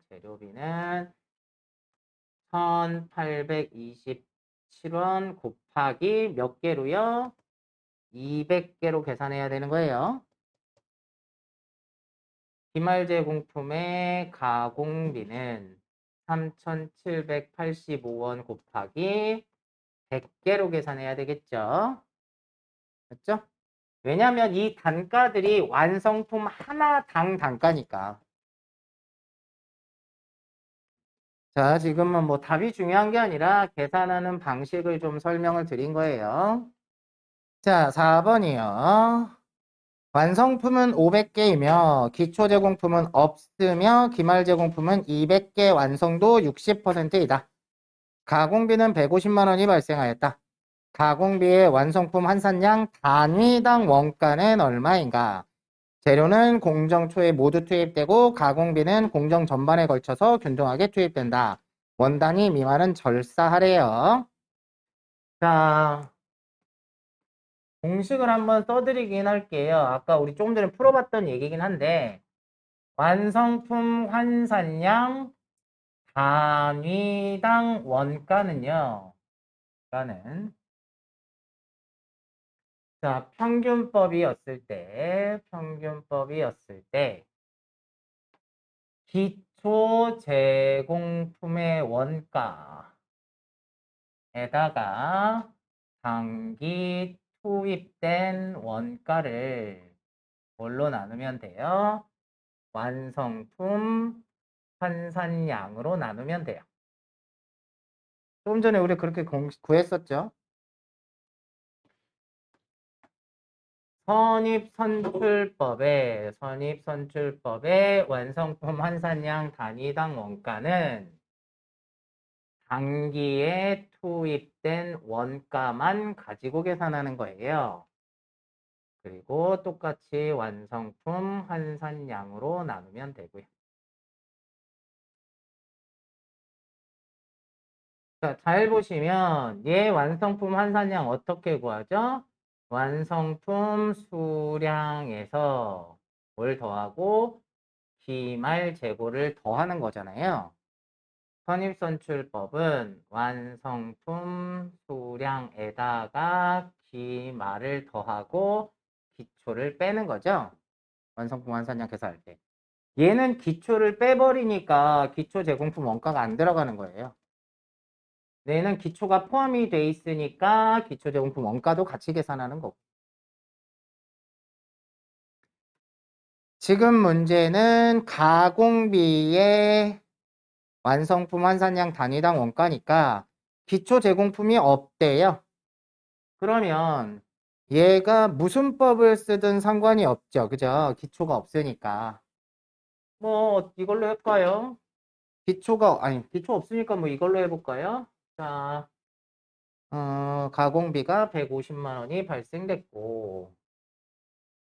1,827원 곱하기 몇 개로요? 200개로 계산해야 되는 거예요. 기말 제공품의 가공비는 3,785원 곱하기 100개로 계산해야 되겠죠. 맞죠? 왜냐하면 이 단가들이 완성품 하나당 단가니까. 자, 지금은 뭐 답이 중요한 게 아니라 계산하는 방식을 좀 설명을 드린 거예요. 자, 4번이요. 완성품은 500개이며 기초 제공품은 없으며 기말 제공품은 200개 완성도 60%이다. 가공비는 150만 원이 발생하였다. 가공비의 완성품 환산량 단위당 원가는 얼마인가? 재료는 공정 초에 모두 투입되고 가공비는 공정 전반에 걸쳐서 균등하게 투입된다. 원단위 미만은 절사하래요. 자, 공식을 한번 써드리긴 할게요. 아까 우리 조금 전에 풀어봤던 얘기긴 한데 완성품 환산량 단위당 원가는요. 자, 평균법이었을 때 기초 제공품의 원가에다가 단기 투입된 원가를 뭘로 나누면 돼요? 완성품 환산량으로 나누면 돼요. 조금 전에 우리 그렇게 구했었죠? 선입선출법의 완성품 환산량 단위당 원가는 당기에 투입된 원가만 가지고 계산하는 거예요. 그리고 똑같이 완성품 환산량으로 나누면 되고요. 자, 잘 보시면 얘 완성품 환산량 어떻게 구하죠? 완성품 수량에서 뭘 더하고 기말 재고를 더하는 거잖아요. 선입선출법은 완성품 수량에다가 기말을 더하고 기초를 빼는 거죠. 완성품 환산량 계산할 때. 얘는 기초를 빼버리니까 기초 제공품 원가가 안 들어가는 거예요. 얘는 기초가 포함이 돼 있으니까 기초 제공품 원가도 같이 계산하는 거고. 지금 문제는 가공비의 완성품 환산량 단위당 원가니까 기초 제공품이 없대요. 그러면 얘가 무슨 법을 쓰든 상관이 없죠. 그죠? 기초가 없으니까. 뭐 이걸로 할까요? 기초 없으니까 뭐 이걸로 해볼까요? 자, 가공비가 150만 원이 발생됐고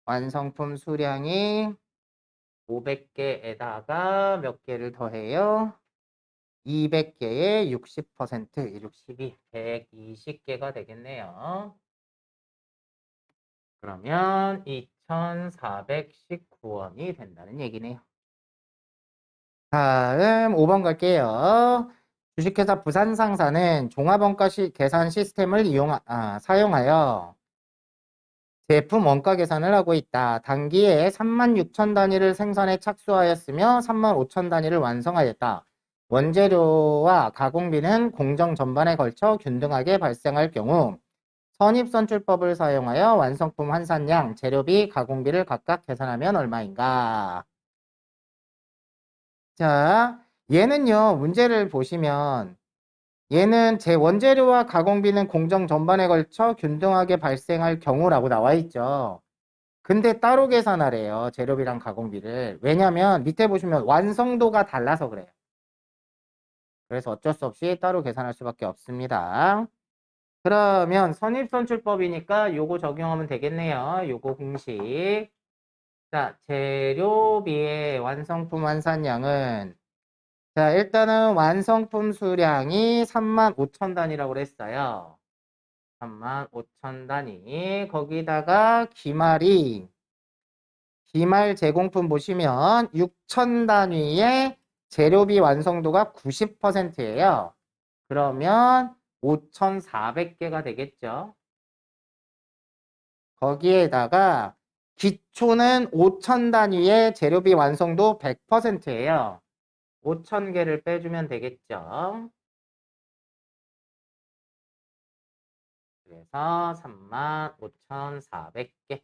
완성품 수량이 500개에다가 몇 개를 더해요? 200개에 60%, 62, 120개가 되겠네요. 그러면 2,419원이 된다는 얘기네요. 다음 5번 갈게요. 주식회사 부산상사는 종합원가 계산 시스템을 사용하여 제품 원가 계산을 하고 있다. 단기에 36,000 단위를 생산에 착수하였으며 35,000 단위를 완성하였다. 원재료와 가공비는 공정 전반에 걸쳐 균등하게 발생할 경우 선입선출법을 사용하여 완성품 환산량, 재료비, 가공비를 각각 계산하면 얼마인가? 자, 얘는요, 문제를 보시면 얘는 제 원재료와 가공비는 공정 전반에 걸쳐 균등하게 발생할 경우라고 나와 있죠. 근데 따로 계산하래요. 재료비랑 가공비를. 왜냐면 밑에 보시면 완성도가 달라서 그래요. 그래서 어쩔 수 없이 따로 계산할 수밖에 없습니다. 그러면 선입선출법이니까 요거 적용하면 되겠네요. 요거 공식. 자, 재료비의 완성품 환산량은 자, 일단은 완성품 수량이 35,000 단위라고 그랬어요. 35,000 단위. 거기다가 기말 제공품 보시면 6,000 단위의 재료비 완성도가 90%예요. 그러면 5,400개가 되겠죠. 거기에다가 기초는 5,000 단위의 재료비 완성도 100%예요. 5,000개를 빼주면 되겠죠. 그래서 35,400개.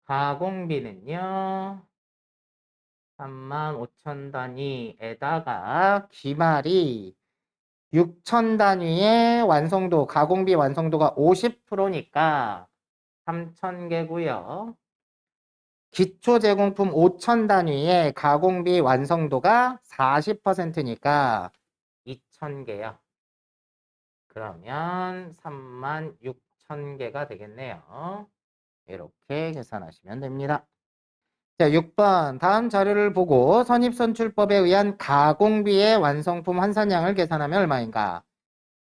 가공비는요. 35,000 단위에다가 기말이 6,000 단위의 완성도, 가공비 완성도가 50%니까 3,000개고요. 기초 제공품 5,000 단위의 가공비 완성도가 40%니까 2,000개요. 그러면 36,000개가 되겠네요. 이렇게 계산하시면 됩니다. 자, 6번. 다음 자료를 보고 선입선출법에 의한 가공비의 완성품 환산량을 계산하면 얼마인가?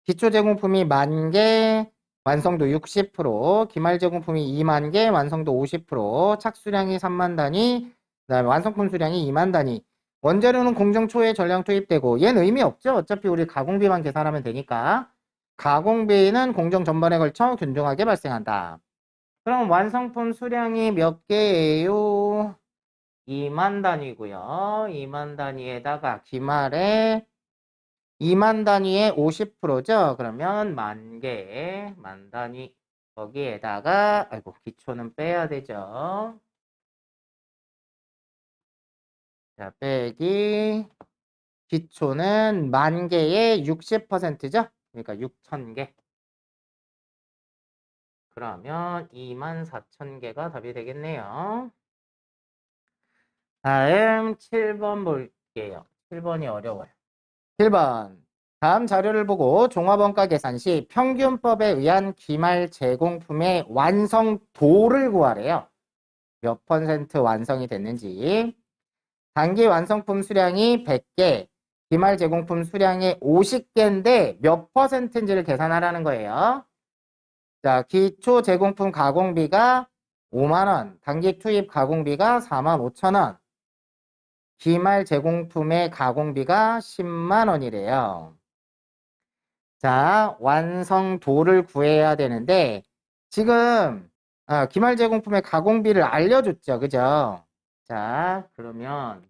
기초 제공품이 10,000개, 완성도 60%, 기말 제공품이 20,000개, 완성도 50%, 착수량이 30,000 단위, 그다음에 완성품 수량이 20,000 단위. 원재료는 공정 초에 전량 투입되고 얘는 의미 없죠? 어차피 우리 가공비만 계산하면 되니까. 가공비는 공정 전반에 걸쳐 균등하게 발생한다. 그럼 완성품 수량이 몇 개예요? 20,000 단위고요. 20,000 단위에다가 기말에 20,000 단위의 50%죠. 그러면 10,000개, 10,000 단위. 거기에다가 아이고 기초는 빼야 되죠. 자, 빼기 기초는 10,000개의 60%죠? 그러니까 6,000개. 그러면 24,000개가 답이 되겠네요. 다음 7번 볼게요. 7번이 어려워요. 7번. 다음 자료를 보고 종합원가 계산 시 평균법에 의한 기말 제공품의 완성도를 구하래요. 몇 퍼센트 완성이 됐는지. 단기 완성품 수량이 100개, 기말 제공품 수량이 50개인데 몇 퍼센트인지를 계산하라는 거예요. 자, 기초 제공품 가공비가 5만 원, 단기 투입 가공비가 45,000원, 기말 제공품의 가공비가 10만 원이래요. 자, 완성도를 구해야 되는데 지금 기말 제공품의 가공비를 알려줬죠. 그죠? 자, 그러면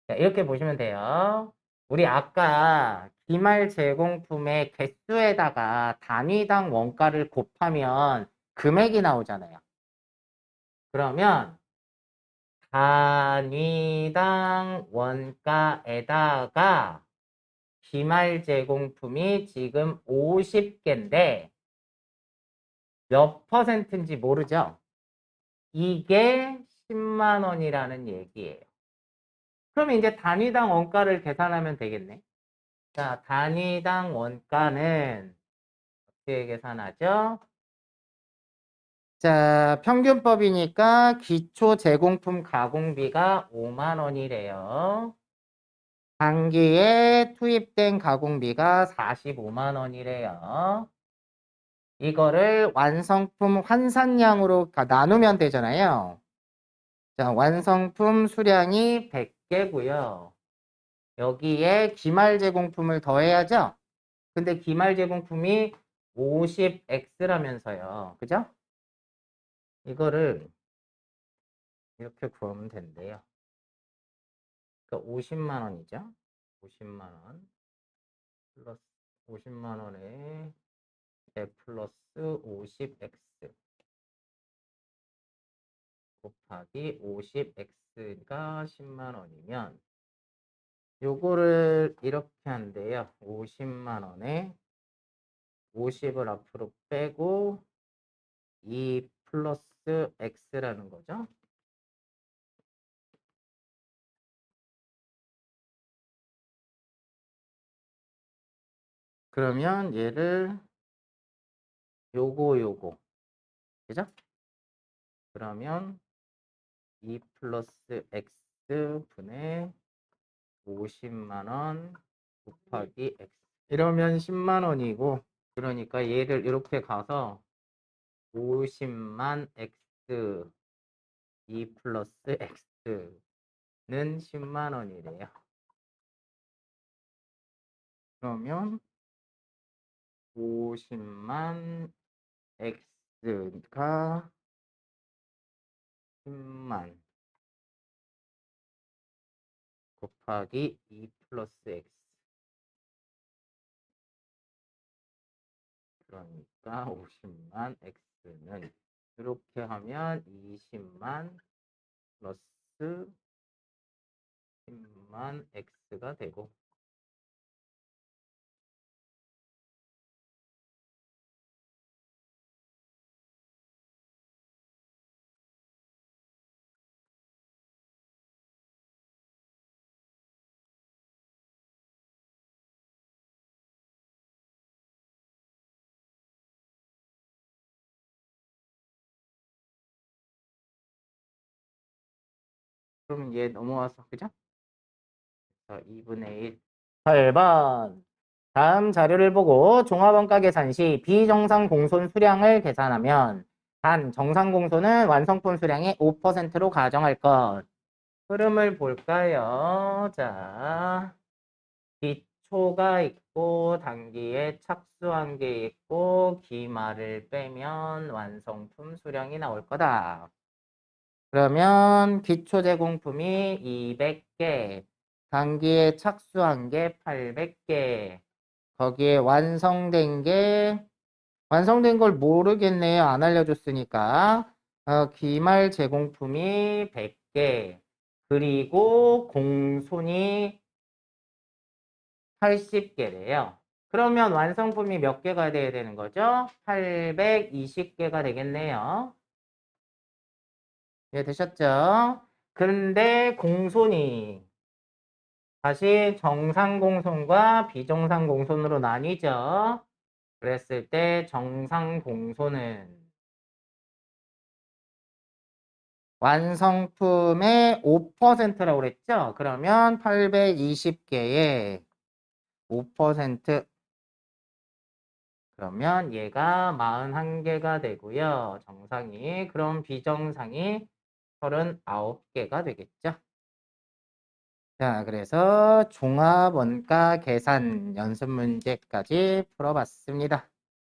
자, 이렇게 보시면 돼요. 우리 아까 기말 제공품의 개수에다가 단위당 원가를 곱하면 금액이 나오잖아요. 그러면 단위당 원가에다가 기말 제공품이 지금 50개인데 몇 퍼센트인지 모르죠? 이게 10만 원이라는 얘기예요. 그러면 이제 단위당 원가를 계산하면 되겠네. 자, 단위당 원가는 어떻게 계산하죠? 자, 평균법이니까 기초 제공품 가공비가 5만 원이래요. 단기에 투입된 가공비가 45만 원이래요. 이거를 완성품 환산량으로 나누면 되잖아요. 자, 완성품 수량이 100개고요. 여기에 기말 제공품을 더해야죠. 근데 기말 제공품이 50x라면서요. 그죠? 이거를 이렇게 구하면 된대요. 그러니까 50만 원이죠. 50만 원 플러스 50만 원에 플러스 50x 곱하기 50x가 10만 원이면 요거를 이렇게 한대요. 50만 원에 50을 앞으로 빼고 2 플러스 x라는 거죠. 그러면 얘를 요거 그죠? 그러면 2 플러스 x 분의 50만 원 곱하기 x 이러면 10만 원이고 그러니까 얘를 이렇게 가서 50만 x 2 플러스 x는 10만 원이래요. 그러면 50만 x가 10만 곱하기 2 플러스 x 그러니까 50만 x는 이렇게 하면 20만 플러스 10만 x가 되고 그러면 얘 넘어와서 그죠? 자, 2분의 1 8번 다음 자료를 보고 종합원가 계산 시 비정상 공손 수량을 계산하면 단 정상 공손은 완성품 수량의 5%로 가정할 것. 흐름을 볼까요? 자, 기초가 있고 단기에 착수한 게 있고 기말을 빼면 완성품 수량이 나올 거다. 그러면 기초 제공품이 200개, 단기에 착수한 게 800개, 거기에 완성된 게 완성된 걸 모르겠네요. 안 알려줬으니까. 기말 제공품이 100개, 그리고 공손이 80개래요. 그러면 완성품이 몇 개가 돼야 되는 거죠? 820개가 되겠네요. 예, 되셨죠? 그런데 공손이 다시 정상 공손과 비정상 공손으로 나뉘죠. 그랬을 때 정상 공손은 완성품의 5%라고 그랬죠? 그러면 820개의 5%. 그러면 얘가 41개가 되고요. 정상이. 그럼 비정상이 39개가 되겠죠? 자, 그래서 종합원가 계산 연습 문제까지 풀어봤습니다.